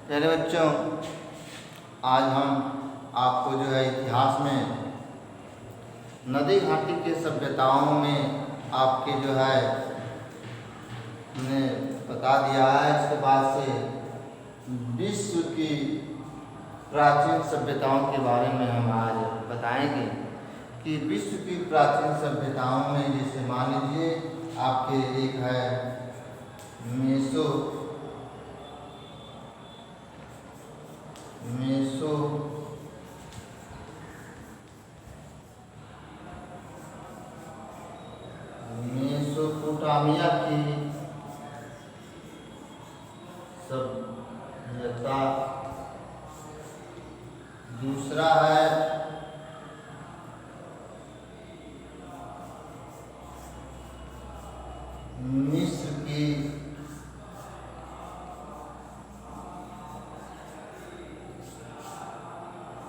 प्यारे बच्चों, आज हम आपको जो है इतिहास में नदी घाटी के सभ्यताओं में आपके जो है हमने बता दिया है। इसके बाद से विश्व की प्राचीन सभ्यताओं के बारे में हम आज बताएंगे कि विश्व की प्राचीन सभ्यताओं में जैसे मान लीजिए आपके एक है मेसोपोटामिया की सभ्यता, दूसरा है मिस्र की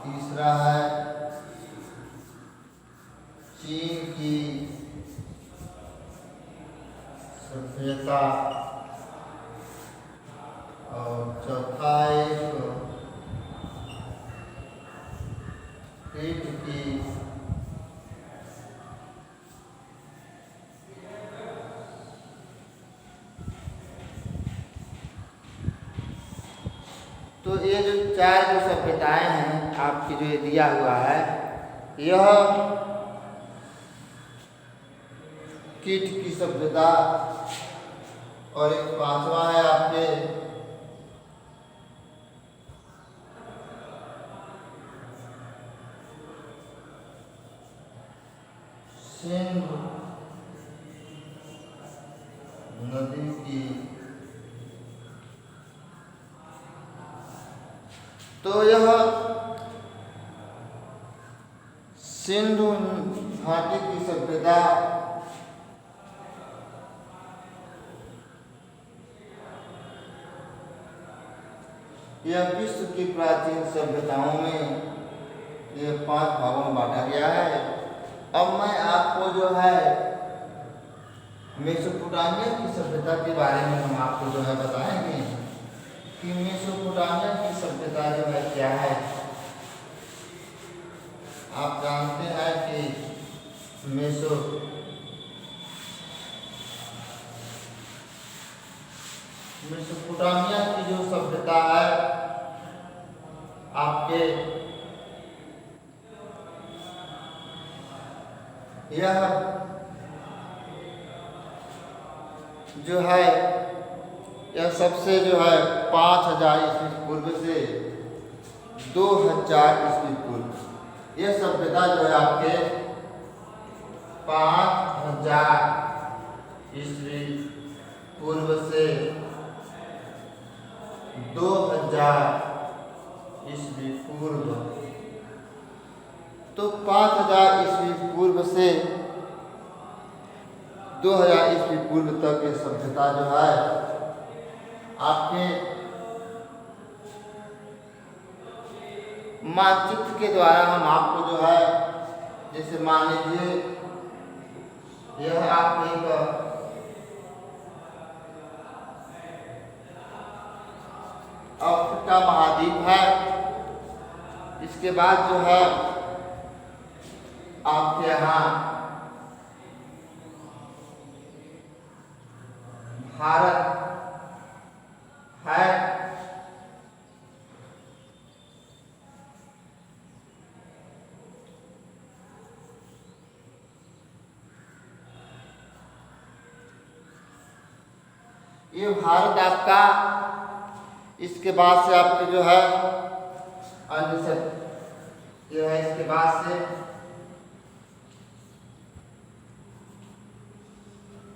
तीसरा है चीन की सभ्यता और चौथा एक क्रीट की तो ये जो चार जो सभ्यताएं हैं आपकी जो ये दिया हुआ है, यह कीट की सभ्यता और एक पांचवा है आपके सिंधु नदी की। तो यह सिंधु घाटी की सभ्यता यह विश्व की प्राचीन सभ्यताओं में यह 5 भागों में बांटा गया है। अब मैं आपको जो है मेसोपोटामिया की सभ्यता के बारे में हम आपको जो है बताएंगे कि मेसोपोटामिया की सभ्यता जो है क्या है। आप जानते हैं कि मेसोपोटामिया की जो सभ्यता है आपके यह जो है यह सबसे जो है 5000 ईस्वी पूर्व से 2000 ईस्वी पूर्व, यह सभ्यता जो है आपके 5000 ईस्वी पूर्व से 2000 ईस्वी पूर्व, तो 5000 ईस्वी पूर्व से 2000 ईस्वी पूर्व तक ये सभ्यता जो है आपके मानचित्र के द्वारा हम आपको जो है जैसे मान लीजिए यह आपके एक अफ्रीका महाद्वीप है। इसके बाद जो है आपके यहाँ भारत है। ये भारत आपका, इसके बाद से आपके जो है अन्य सब जो है, इसके बाद से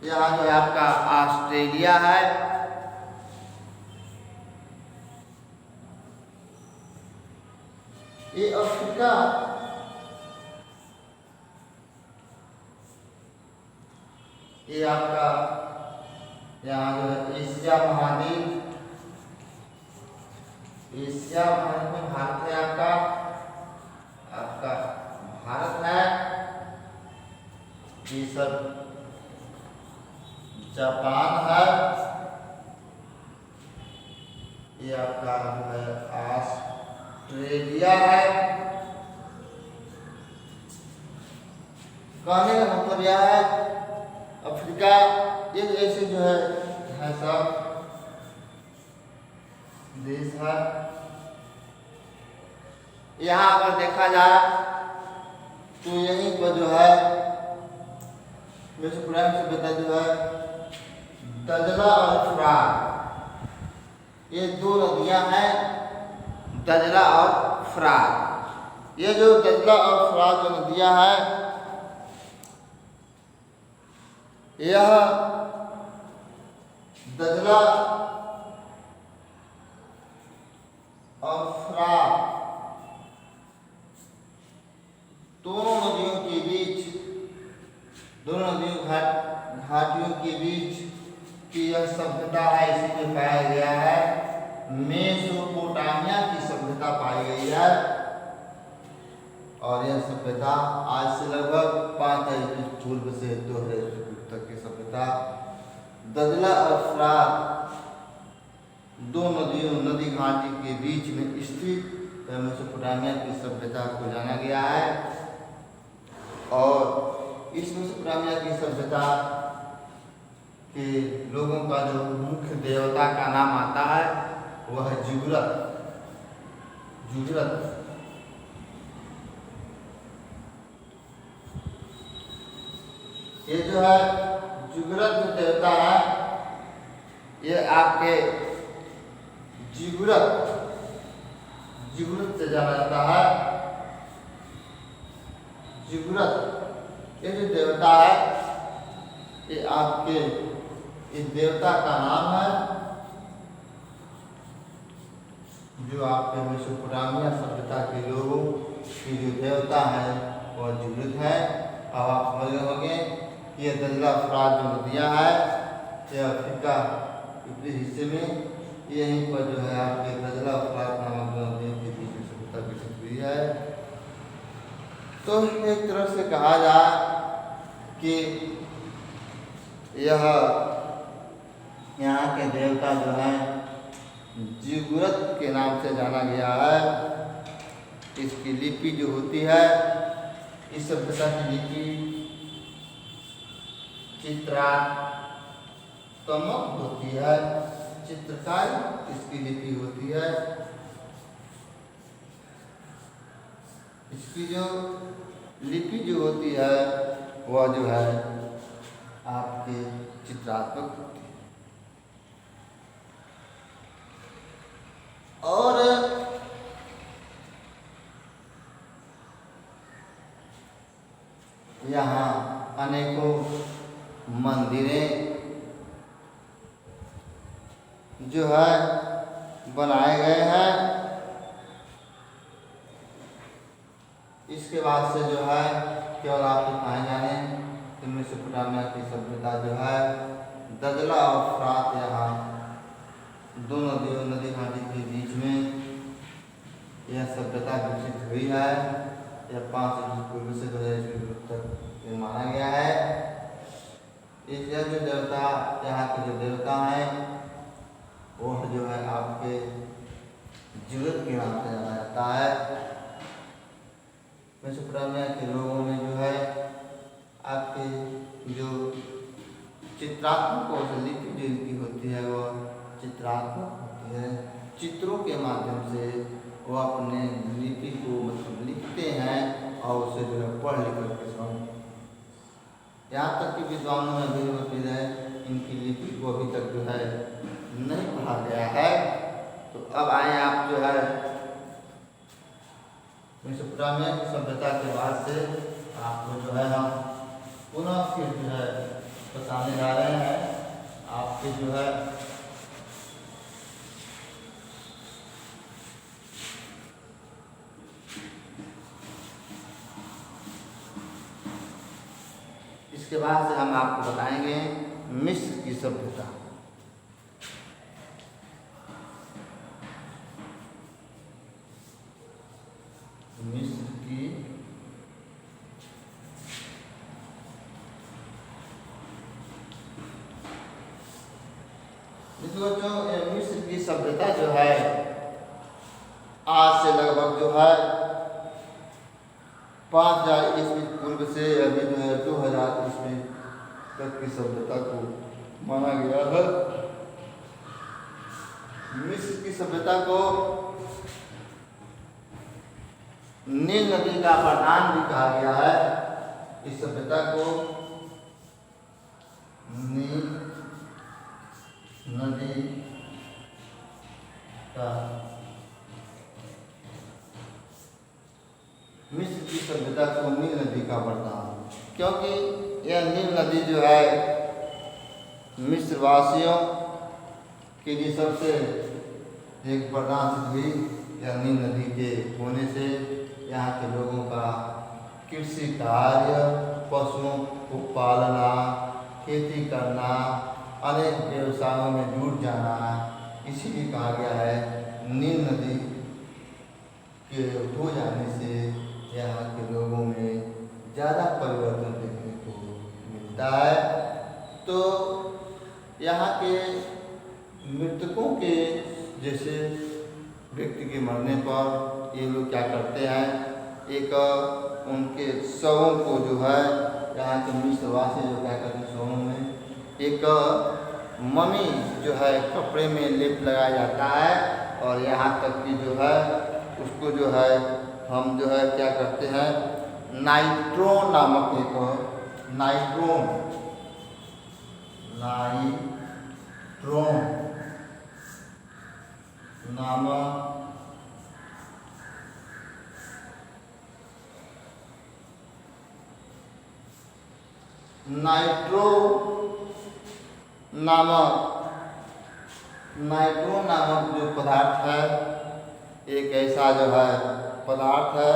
यहाँ जो है आपका ऑस्ट्रेलिया है। ये अफ्रीका, ये आपका यहाँ जो है एशिया महाद्वीप, एशिया महाद्वीप में भारत है आपका भारत है। ये सब जापान है। ये आपका जो है ऑस्ट्रेलिया है। कहने का मतलब यह है अफ्रीका, ये ऐसे जो है सब देश है। यहाँ अगर देखा जाए तो यहीं पर जो है मेसोपोटामिया सभ्यता जो है दजला और फरात, ये दो नदियां हैं, दजला और फरात। ये जो दजला और फरात जो नदियां हैं, यह दजला और फरात दोनों नदियों के बीच, दोनों नदियों घाटियों के बीच की यह सभ्यता है, इसी में पाया गया है। मेसोपोटामिया की सभ्यता पाई गई है और यह सभ्यता आज से लगभग 5000 ईस्वी पूर्व से 2000 ईस्वी पूर्व तक की सभ्यता दजला और फरात दो नदियों नदी घाटी के बीच में स्थित मेसोपोटामिया की सभ्यता को जाना गया है। और इस मेसोपोटामिया की सभ्यता के लोगों का जो मुख्य देवता का नाम आता है वह है जुगरत। ये जो है जुगरत जो देवता है, ये आपके जिगुरत से जाना जाता है। जिगुरत ये जो देवता है, ये आपके इस देवता का नाम है जो आपके मेसोपोटामिया सभ्यता के लोगों की जो देवता है वह जुगुरत है। अब आप समझ गए होंगे कि यह दजला फरात जो नदियाँ है, यह अफ्रीका उत्तरी हिस्से में, यहीं पर जो है आपके दजला फरात नामक नदियों के बीच में सभ्यता विकसित हुई है। तो एक तरह से कहा जाए कि यह यहाँ के देवता जो है जिगुरत के नाम से जाना गया है। इसकी लिपि जो होती है, इस सभ्यता की लिपि चित्रात्मक होती है, चित्रकारी इसकी लिपि होती है। इसकी जो लिपि जो होती है वह जो है आपके चित्रात्मक होती है। और यहाँ अनेकों मंदिरें जो है बनाए गए हैं। इसके बाद से जो है केवल आपको कहा जाने कि मेसोपोटामिया की सभ्यता जो है दजला और फरात यहाँ दो नदी घाटी के बीच में यह सभ्यता विकसित हुई है। यह 500 ईस्वी पूर्व से 2000 ईस्वी पूर्व तक ये माना गया है। यह जो देवता, यहाँ के जो देवता हैं वह जो है आपके जुगत के नाम से जाना जाता है। मेसोपोटामिया के लोगों में जो है आपके जो चित्रात्मक और लिपि जो इनकी होती है वह चित्रात्मक होती है। चित्रों के माध्यम से वो अपने लिपि को मतलब लिखते हैं और उसे जो है पढ़ लिख करके समझ, यहाँ तक कि विद्वानों में भी मतभेद है, इनकी लिपि को अभी तक जो है नहीं पढ़ा गया है। तो अब आए आप जो है मेसोपोटामिया की सभ्यता के बाद से आपको जो है हम पुनः फिर जो है बताने जा रहे हैं आपके जो है इसके बाद से हम आपको बताएंगे मिस्र की सभ्यता। मिस्र की मिस्र की सभ्यता जो है आज से लगभग जो है 5000 ईस्वी पूर्व से अभी जो है 2000 ईस्वी तक की सभ्यता को माना गया है। मिस्र की सभ्यता को नील नदी का प्रधान भी कहा गया है। इस सभ्यता को नील नदी का मिस्र की सभ्यता को नील नदी का प्रधान, क्योंकि यह नील नदी जो है मिस्र वासियों के लिए सबसे एक वरदान सिद्ध हुई। यह नील नदी के होने से यहाँ के लोगों का कृषि कार्य, पशुओं को पालना, खेती करना, अनेक व्यवसायों में जुट जाना, इसीलिए कहा गया है नील नदी के हो जाने से यहाँ के लोगों में ज़्यादा परिवर्तन देखने को मिलता है। तो यहाँ के मृतकों के जैसे व्यक्ति के मरने पर ये लोग क्या करते हैं, एक उनके शवों को जो है यहाँ के मिस्रवासी जो क्या करते हैं शवों में एक मम्मी जो है कपड़े में लेप लगाया जाता है और यहाँ तक कि जो है उसको जो है हम जो है क्या करते हैं नाइट्रोन नामक एक नाइट्रोन नामक नाइट्रो नामक जो पदार्थ है, एक ऐसा जो है पदार्थ है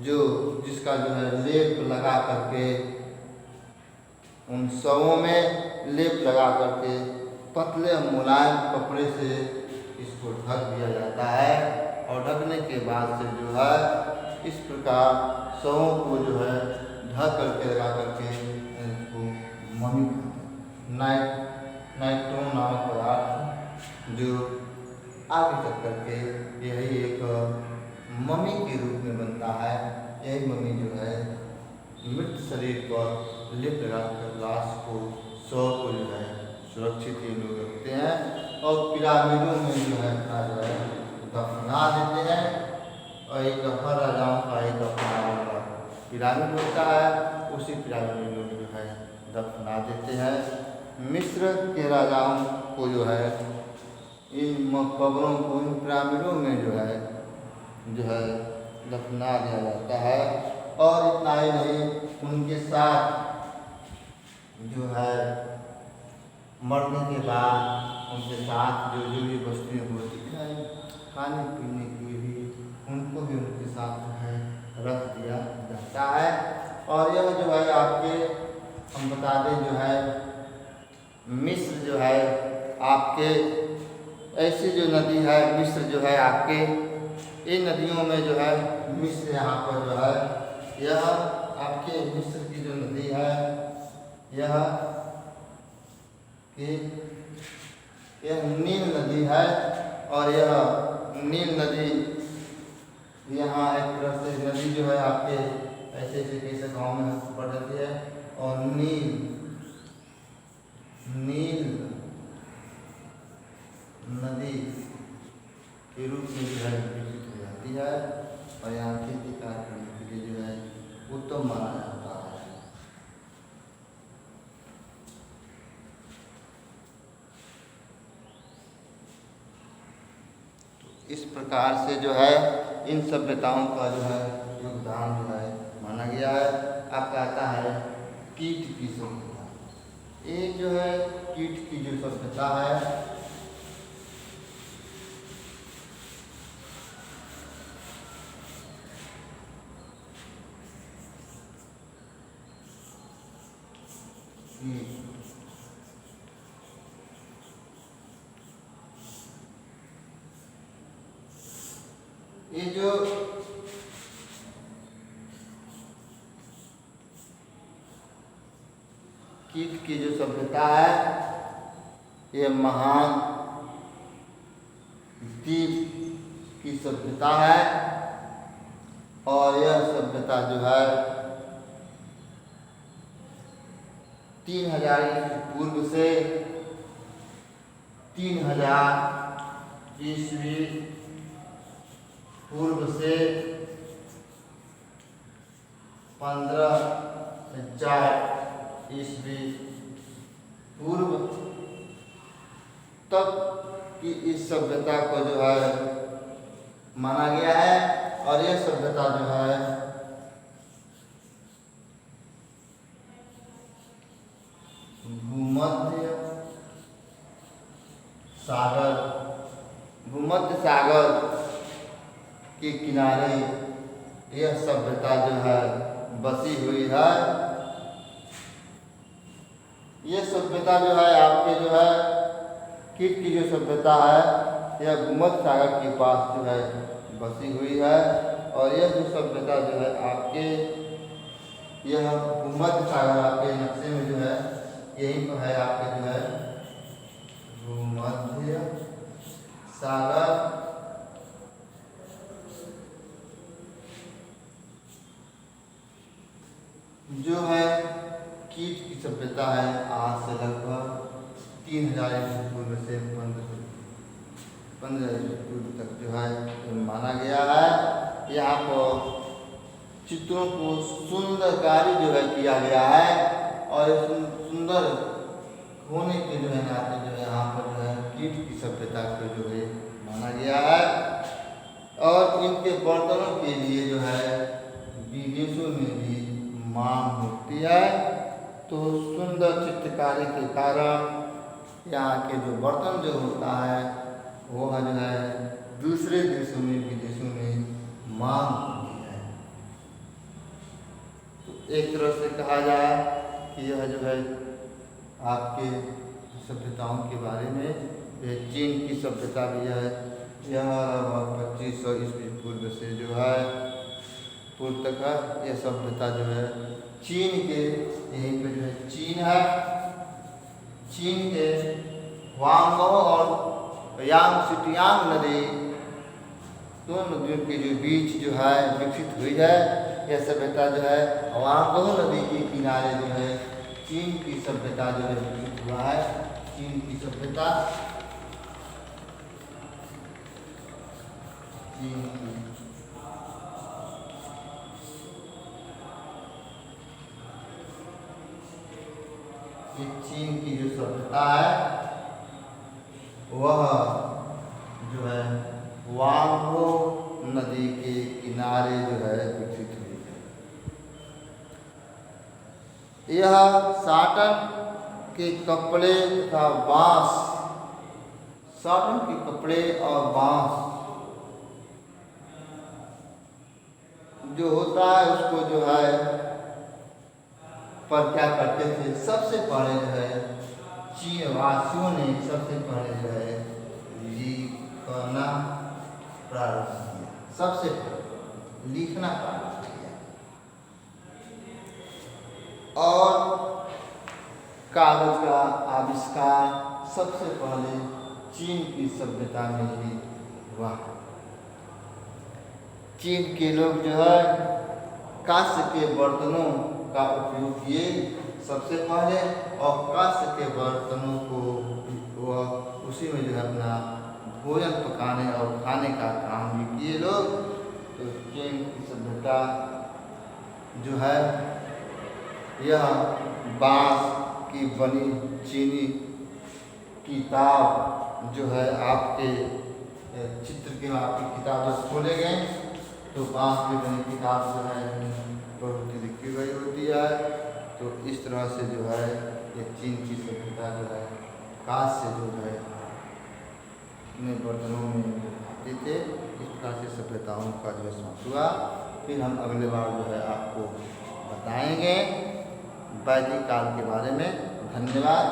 जो जिसका जो है लेप लगा करके उन शवों में लेप लगा करके पतले मुलायम कपड़े से इसको ढक दिया जाता है और ढकने के बाद से जो है इस प्रकार शवों को जो है ढक करके लगा करके इसको मम्मी नाइट्रोन नामक पदार्थ जो आगे चल करके यही एक मम्मी के रूप में बनता है। यही मम्मी जो है मृत शरीर पर लेप लगाकर लाश को शव को जो है सुरक्षित ये लोग रखते हैं और पिरामिडों में जो है अपना जो है दफना देते हैं। और एक हर राजाओं का एक अपना पिरामिड होता है, उसी पिरामिड में लोग जो है दफना देते हैं। मिस्र के राजाओं को जो है इन मकबरों को इन पिरामिडों में जो है दफना दिया जाता है। और इतना ही नहीं, उनके साथ जो है मरने के बाद उनके साथ जो जो भी वस्तुएं होती हैं खाने पीने की भी उनको भी उनके साथ जो है रख दिया जाता है। और यह जो है आपके हम बता दें जो है मिस्र जो है आपके ऐसी जो नदी है मिस्र जो है आपके इन नदियों में जो है मिस्र यहाँ पर जो है यह आपके मिस्र की जो नदी है यह नील नदी है। और यह नील नदी यहाँ एक तरह से नदी जो है आपके ऐसे ऐसे कैसे गाँव में पड़ जाती है और नील नदी के रूप में जो है विकसित हो जाती है और यहाँ खेती कार्य करने के लिए जो है उत्तम माना जाता है। तो इस प्रकार से जो है इन सभ्यताओं का जो है योगदान जो है माना गया है। अब कहता है कीट की सभ्यता। एक जो है कीट की जो सभ्यता है ये जो कीट की जो सभ्यता है ये महान द्वीप की सभ्यता है और यह सभ्यता जो है 3000 ईस्वी पूर्व से 3000 ईस्वी पूर्व से 15,000 ईस्वी पूर्व तक की इस सभ्यता को जो है माना गया है और यह सभ्यता जो है भूमध्य सागर के किनारे यह सभ्यता जो है बसी हुई है। यह सभ्यता जो है आपके जो है कीट की जो सभ्यता है यह भूमध्य सागर के पास जो है बसी हुई है और यह जो सभ्यता जो है आपके यह भूमध्य सागर आपके नक्शे में जो है यही तो है आपके जो है भूमध्य सागर जो है कीट की सभ्यता है आज से लगभग 3000 ईस्वी पूर्व से 15,000 ईस्वी पूर्व तक जो है माना गया है। यहाँ पर चित्रों को सुंदरकारी जो है किया गया है और सुंदर होने के जो है नाते जो है यहाँ पर जो है कीट की सभ्यता को जो है माना गया है और इनके बर्तनों के लिए जो है विदेशों में भी मांग होती है। तो सुंदर चित्रकारी के कारण यहाँ के जो बर्तन जो होता है वो जो है दूसरे देशों में विदेशों में मांग होती है। तो एक तरह से कहा जाए कि यह जो है आपके सभ्यताओं के बारे में यह चीन की सभ्यता भी है। यह 2500 ईस्वी पूर्व से जो है पूर्व तक है। यह सभ्यता जो है चीन के यहीं पे जो है चीन है। चीन के वांगो और यांगसिटियांग नदी दोनों नदियों के जो बीच जो है विकसित हुई है। यह सभ्यता जो है वांगो नदी के किनारे जो है चीन की सभ्यता जो है विकसित हुआ है। चीन की सभ्यता चीन की जो सभ्यता है वह जो है वांगो नदी के किनारे जो है विकसित हुई है। यह साटन के कपड़े तथा बांस, साटन के कपड़े और बांस जो होता है उसको जो है पर क्या करते थे, सबसे पहले जो है चीन वासियों ने सबसे पहले जो है लिखना प्रारंभ किया। सबसे पहले लिखना प्रारंभ किया और कागज का आविष्कार सबसे पहले चीन की सभ्यता में ही हुआ। चीन के लोग जो है कांस्य के बर्तनों का उपयोग किए सबसे पहले और कांस्य के बर्तनों को वह उसी में जो है अपना भोजन पकाने और खाने का काम भी किए लोग। तो चीन की सभ्यता जो है यह बांस की बनी चीनी किताब जो है आपके चित्र के आपकी किताब जब खोले गए तो बांस की बनी किताब जो है बहुत ही लिखी गई होती है। तो इस तरह से जो है ये चीन की सभ्यता जो है कांच से जो है अपने बर्तनों में खाते थे। इस प्रकार से सभ्यताओं का जो है समाप्त हुआ। फिर हम अगले बार जो है आपको बताएंगे वैदिक काल के बारे में। धन्यवाद।